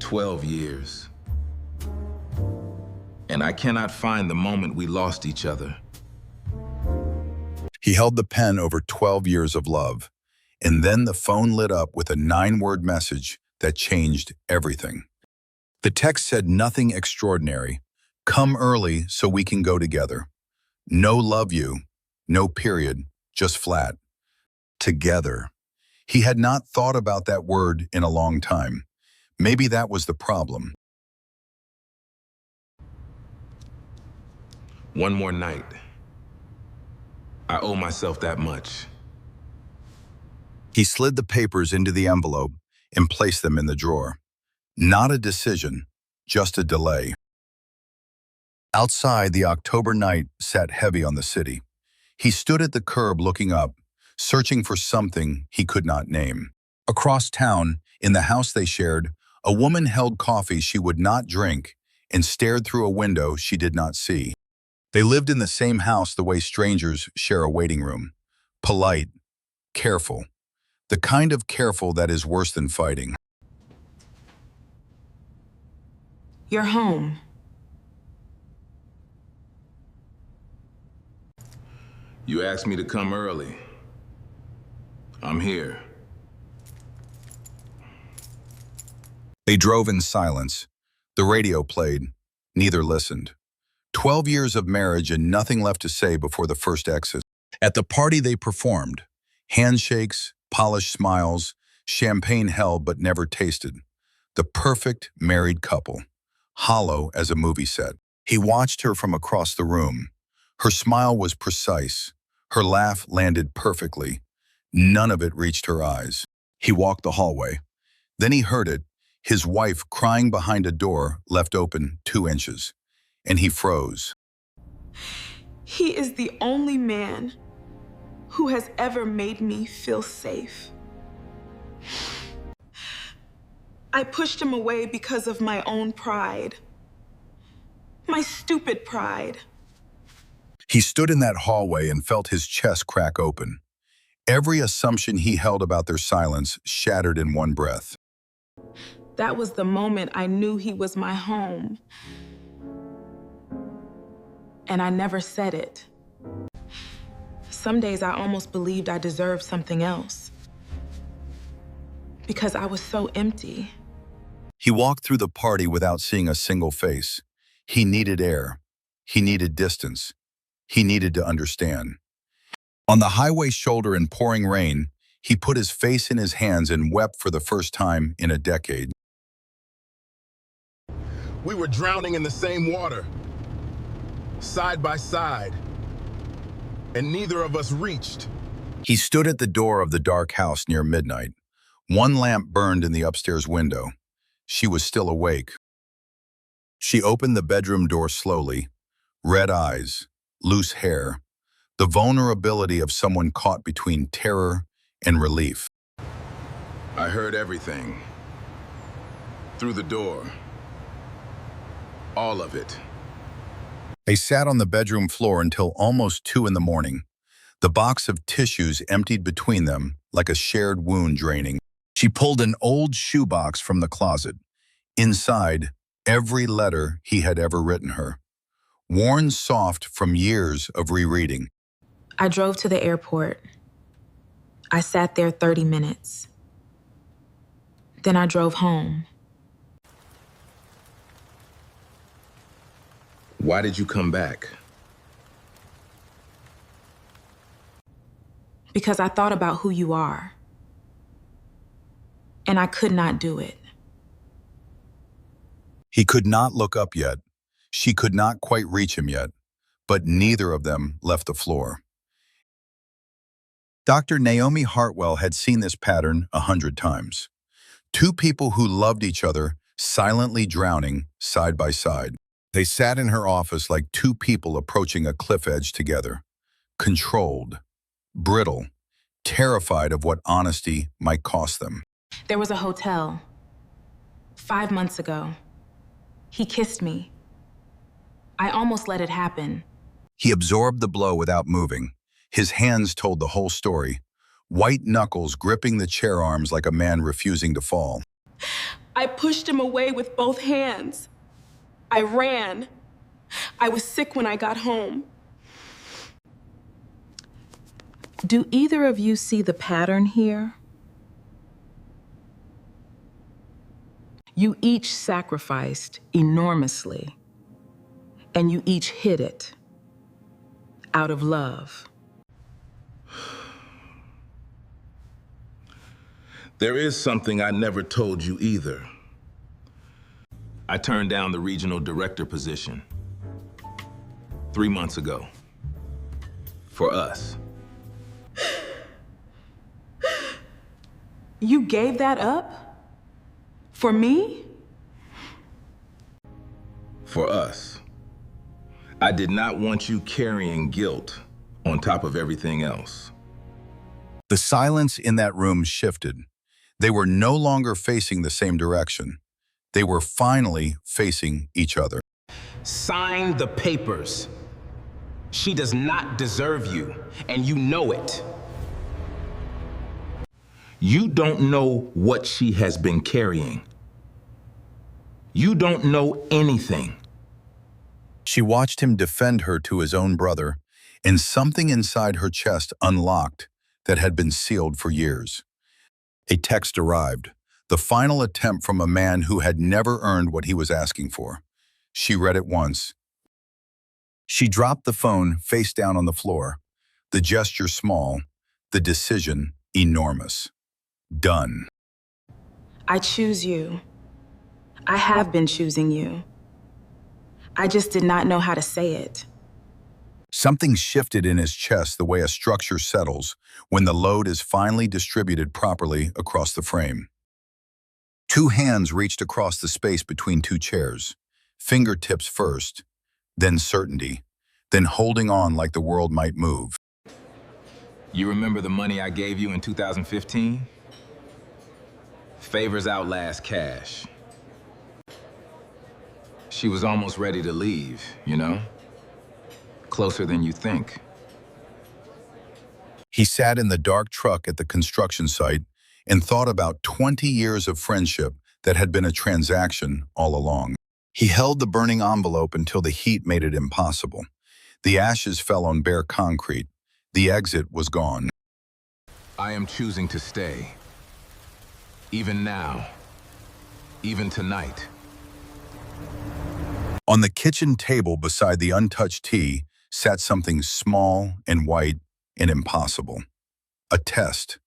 12 years. And I cannot find the moment we lost each other. He held the pen over 12 years of love, and then the phone lit up with a 9-word message that changed everything. The text said nothing extraordinary. Come early so we can go together. No love you, no period, just flat. Together. He had not thought about that word in a long time. Maybe that was the problem. One more night. I owe myself that much. He slid the papers into the envelope and placed them in the drawer. Not a decision, just a delay. Outside, the October night sat heavy on the city. He stood at the curb looking up, searching for something he could not name. Across town, in the house they shared, a woman held coffee she would not drink and stared through a window she did not see. They lived in the same house the way strangers share a waiting room. Polite, careful. The kind of careful that is worse than fighting. You're home. You asked me to come early. I'm here. They drove in silence. The radio played. Neither listened. 12 years of marriage and nothing left to say before the first exit. At the party they performed. Handshakes, polished smiles, champagne held but never tasted. The perfect married couple. Hollow as a movie set. He watched her from across the room. Her smile was precise. Her laugh landed perfectly. None of it reached her eyes. He walked the hallway. Then he heard it, his wife crying behind a door left open 2 inches. And he froze. He is the only man who has ever made me feel safe. I pushed him away because of my own pride. My stupid pride. He stood in that hallway and felt his chest crack open. Every assumption he held about their silence shattered in one breath. That was the moment I knew he was my home. And I never said it. Some days I almost believed I deserved something else. Because I was so empty. He walked through the party without seeing a single face. He needed air. He needed distance. He needed to understand. On the highway shoulder in pouring rain, he put his face in his hands and wept for the first time in a decade. We were drowning in the same water, side by side, and neither of us reached. He stood at the door of the dark house near midnight. One lamp burned in the upstairs window. She was still awake. She opened the bedroom door slowly. Red eyes, loose hair, the vulnerability of someone caught between terror and relief. I heard everything. Through the door. All of it. They sat on the bedroom floor until almost 2 in the morning. The box of tissues emptied between them like a shared wound draining. She pulled an old shoebox from the closet. Inside, every letter he had ever written her. Worn soft from years of rereading. I drove to the airport. I sat there 30 minutes. Then I drove home. Why did you come back? Because I thought about who you are. And I could not do it. He could not look up yet. She could not quite reach him yet, but neither of them left the floor. Dr. Naomi Hartwell had seen this pattern 100 times. 2 people who loved each other silently drowning side by side. They sat in her office like 2 people approaching a cliff edge together, controlled, brittle, terrified of what honesty might cost them. There was a hotel 5 months ago. He kissed me. I almost let it happen. He absorbed the blow without moving. His hands told the whole story, white knuckles gripping the chair arms like a man refusing to fall. I pushed him away with both hands. I ran. I was sick when I got home. Do either of you see the pattern here? You each sacrificed enormously, and you each hid it out of love. There is something I never told you either. I turned down the regional director position 3 months ago. For us. You gave that up? For me? For us. I did not want you carrying guilt on top of everything else. The silence in that room shifted. They were no longer facing the same direction. They were finally facing each other. Sign the papers. She does not deserve you, and you know it. You don't know what she has been carrying. You don't know anything. She watched him defend her to his own brother, and something inside her chest unlocked that had been sealed for years. A text arrived, the final attempt from a man who had never earned what he was asking for. She read it once. She dropped the phone face down on the floor, the gesture small, the decision enormous. Done. I choose you. I have been choosing you. I just did not know how to say it. Something shifted in his chest the way a structure settles when the load is finally distributed properly across the frame. Two hands reached across the space between two chairs, fingertips first, then certainty, then holding on like the world might move. You remember the money I gave you in 2015? Favors outlast cash. She was almost ready to leave, you know? Closer than you think. He sat in the dark truck at the construction site and thought about 20 years of friendship that had been a transaction all along. He held the burning envelope until the heat made it impossible. The ashes fell on bare concrete. The exit was gone. I am choosing to stay. Even now. Even tonight. On the kitchen table beside the untouched tea sat something small and white and impossible. A test.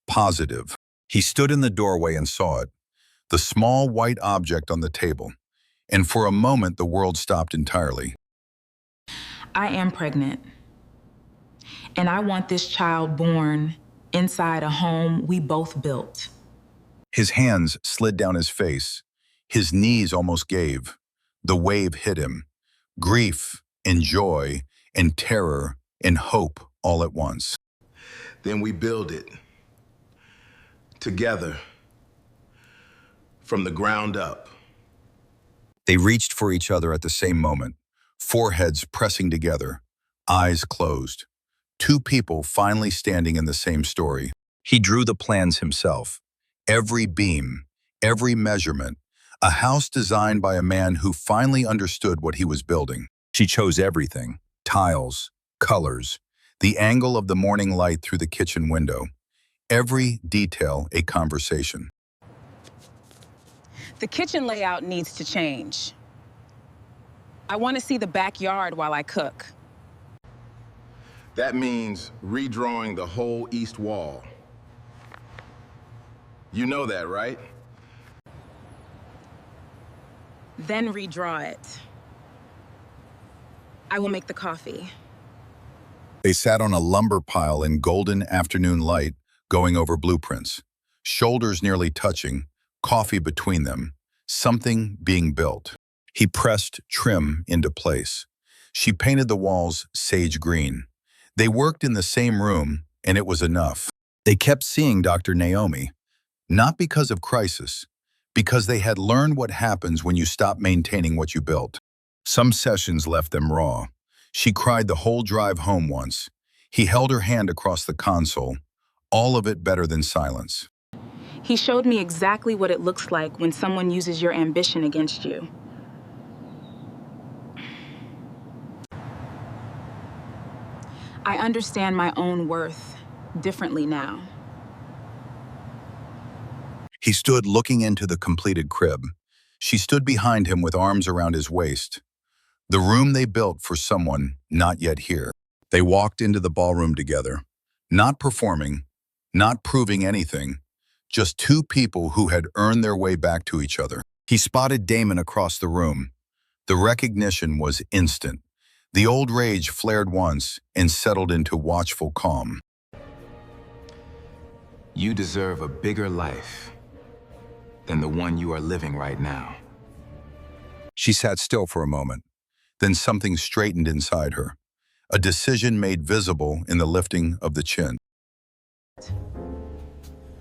Positive. He stood in the doorway and saw it. The small white object on the table. And for a moment, the world stopped entirely. I am pregnant. And I want this child born inside a home we both built. His hands slid down his face. His knees almost gave. The wave hit him. Grief and joy and terror and hope all at once. Then we build it. Together. From the ground up. They reached for each other at the same moment, foreheads pressing together, eyes closed. Two people finally standing in the same story. He drew the plans himself. Every beam, every measurement, a house designed by a man who finally understood what he was building. She chose everything, tiles, colors, the angle of the morning light through the kitchen window. Every detail a conversation. The kitchen layout needs to change. I want to see the backyard while I cook. That means redrawing the whole east wall. You know that, right? Then redraw it. I will make the coffee. They sat on a lumber pile in golden afternoon light, going over blueprints. Shoulders nearly touching, coffee between them, something being built. He pressed trim into place. She painted the walls sage green. They worked in the same room, and it was enough. They kept seeing Dr. Naomi, not because of crisis, because they had learned what happens when you stop maintaining what you built. Some sessions left them raw. She cried the whole drive home once. He held her hand across the console, all of it better than silence. He showed me exactly what it looks like when someone uses your ambition against you. I understand my own worth differently now. He stood looking into the completed crib. She stood behind him with arms around his waist. The room they built for someone not yet here. They walked into the ballroom together, not performing, not proving anything, just two people who had earned their way back to each other. He spotted Damon across the room. The recognition was instant. The old rage flared once and settled into watchful calm. You deserve a bigger life than the one you are living right now. She sat still for a moment. Then something straightened inside her. A decision made visible in the lifting of the chin.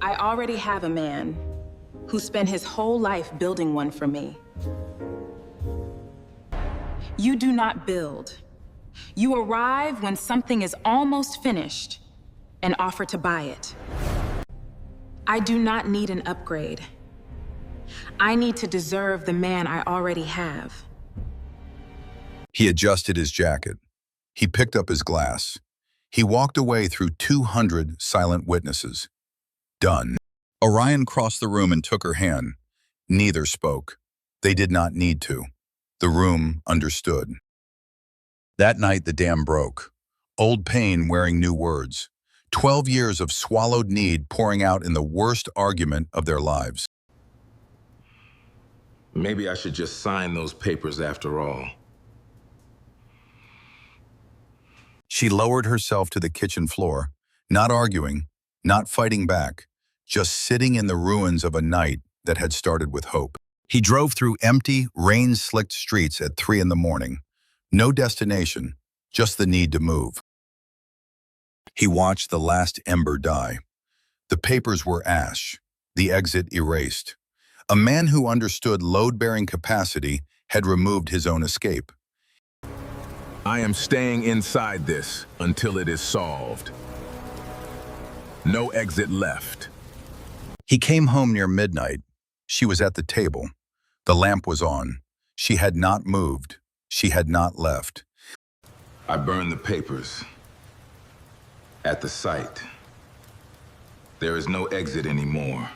I already have a man who spent his whole life building one for me. You do not build. You arrive when something is almost finished and offer to buy it. I do not need an upgrade. I need to deserve the man I already have. He adjusted his jacket. He picked up his glass. He walked away through 200 silent witnesses. Done. Orion crossed the room and took her hand. Neither spoke. They did not need to. The room understood. That night the dam broke. Old pain wearing new words. 12 years of swallowed need pouring out in the worst argument of their lives. Maybe I should just sign those papers after all. She lowered herself to the kitchen floor, not arguing, not fighting back, just sitting in the ruins of a night that had started with hope. He drove through empty, rain-slicked streets at 3 in the morning. No destination, just the need to move. He watched the last ember die. The papers were ash, the exit erased. A man who understood load-bearing capacity had removed his own escape. I am staying inside this until it is solved. No exit left. He came home near midnight. She was at the table. The lamp was on. She had not moved. She had not left. I burned the papers at the site. There is no exit anymore.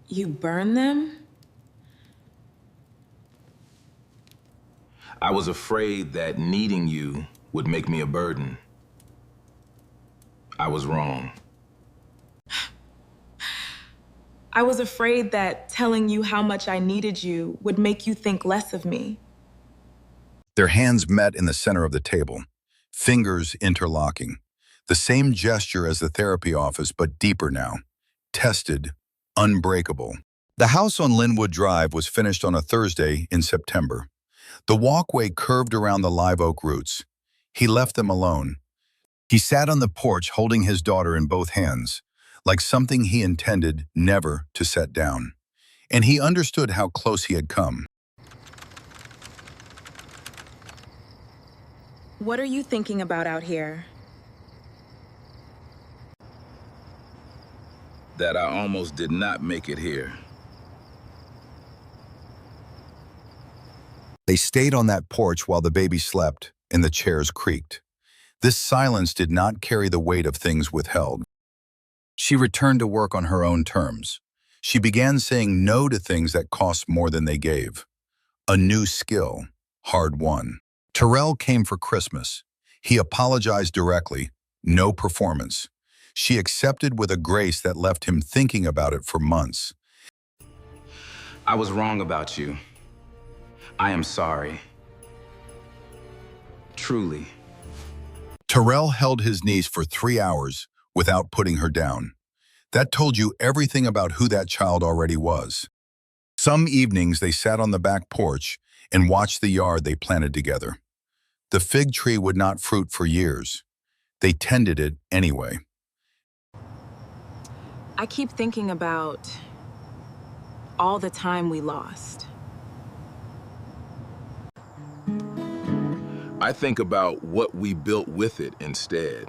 You burn them? I was afraid that needing you would make me a burden. I was wrong. I was afraid that telling you how much I needed you would make you think less of me. Their hands met in the center of the table, fingers interlocking. The same gesture as the therapy office, but deeper now. Tested, unbreakable. The house on Linwood Drive was finished on a Thursday in September. The walkway curved around the live oak roots. He left them alone. He sat on the porch holding his daughter in both hands, like something he intended never to set down. And he understood how close he had come. What are you thinking about out here? That I almost did not make it here. They stayed on that porch while the baby slept and the chairs creaked. This silence did not carry the weight of things withheld. She returned to work on her own terms. She began saying no to things that cost more than they gave. A new skill, hard won. Terrell came for Christmas. He apologized directly, no performance. She accepted with a grace that left him thinking about it for months. I was wrong about you. I am sorry. Truly. Terrell held his niece for 3 hours without putting her down. That told you everything about who that child already was. Some evenings they sat on the back porch and watched the yard they planted together. The fig tree would not fruit for years. They tended it anyway. I keep thinking about all the time we lost. I think about what we built with it instead.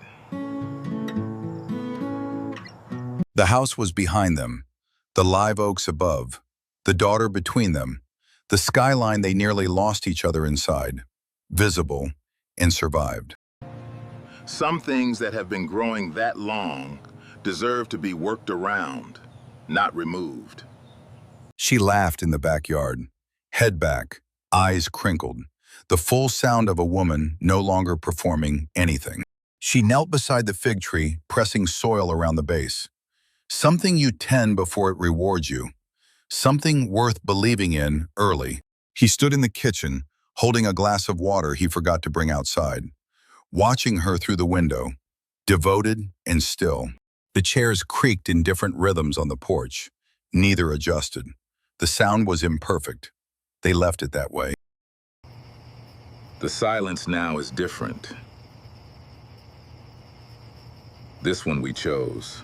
The house was behind them, the live oaks above, the daughter between them, the skyline they nearly lost each other inside, visible and survived. Some things that have been growing that long deserve to be worked around, not removed. She laughed in the backyard, head back, eyes crinkled, the full sound of a woman no longer performing anything. She knelt beside the fig tree, pressing soil around the base. Something you tend before it rewards you. Something worth believing in early. He stood in the kitchen, holding a glass of water he forgot to bring outside, watching her through the window, devoted and still. The chairs creaked in different rhythms on the porch. Neither adjusted. The sound was imperfect. They left it that way. The silence now is different. This one we chose.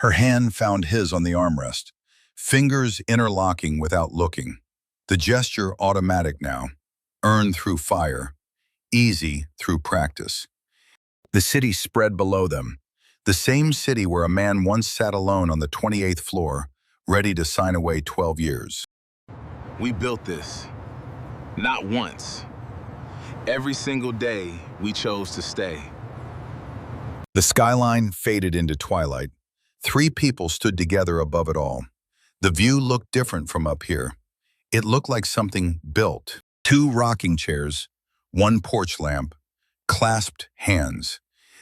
Her hand found his on the armrest, fingers interlocking without looking. The gesture automatic now, earned through fire, easy through practice. The city spread below them, the same city where a man once sat alone on the 28th floor, ready to sign away 12 years. We built this. Not once. Every single day, we chose to stay. The skyline faded into twilight. 3 people stood together above it all. The view looked different from up here. It looked like something built. 2 rocking chairs, 1 porch lamp, clasped hands.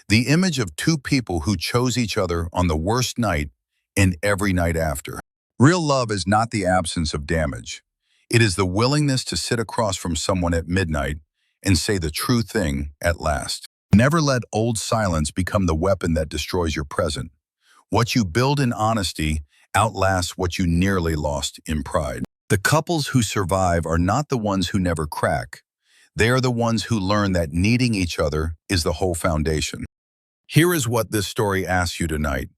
The image of 2 people who chose each other on the worst night and every night after. Real love is not the absence of damage. It is the willingness to sit across from someone at midnight and say the true thing at last. Never let old silence become the weapon that destroys your present. What you build in honesty outlasts what you nearly lost in pride. The couples who survive are not the ones who never crack. They are the ones who learn that needing each other is the whole foundation. Here is what this story asks you tonight.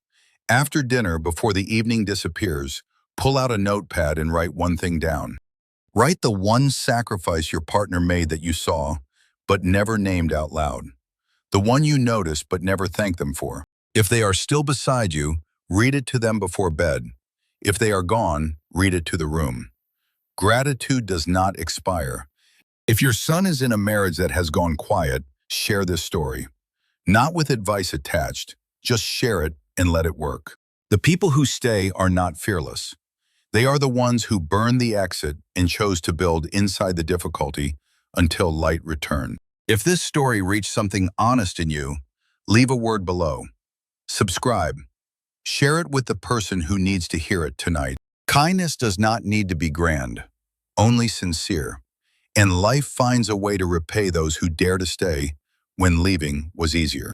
After dinner, before the evening disappears, pull out a notepad and write one thing down. Write the one sacrifice your partner made that you saw, but never named out loud. The one you noticed but never thanked them for. If they are still beside you, read it to them before bed. If they are gone, read it to the room. Gratitude does not expire. If your son is in a marriage that has gone quiet, share this story. Not with advice attached, just share it and let it work. The people who stay are not fearless. They are the ones who burned the exit and chose to build inside the difficulty until light returned. If this story reached something honest in you, leave a word below. Subscribe. Share it with the person who needs to hear it tonight. Kindness does not need to be grand, only sincere. And life finds a way to repay those who dare to stay when leaving was easier.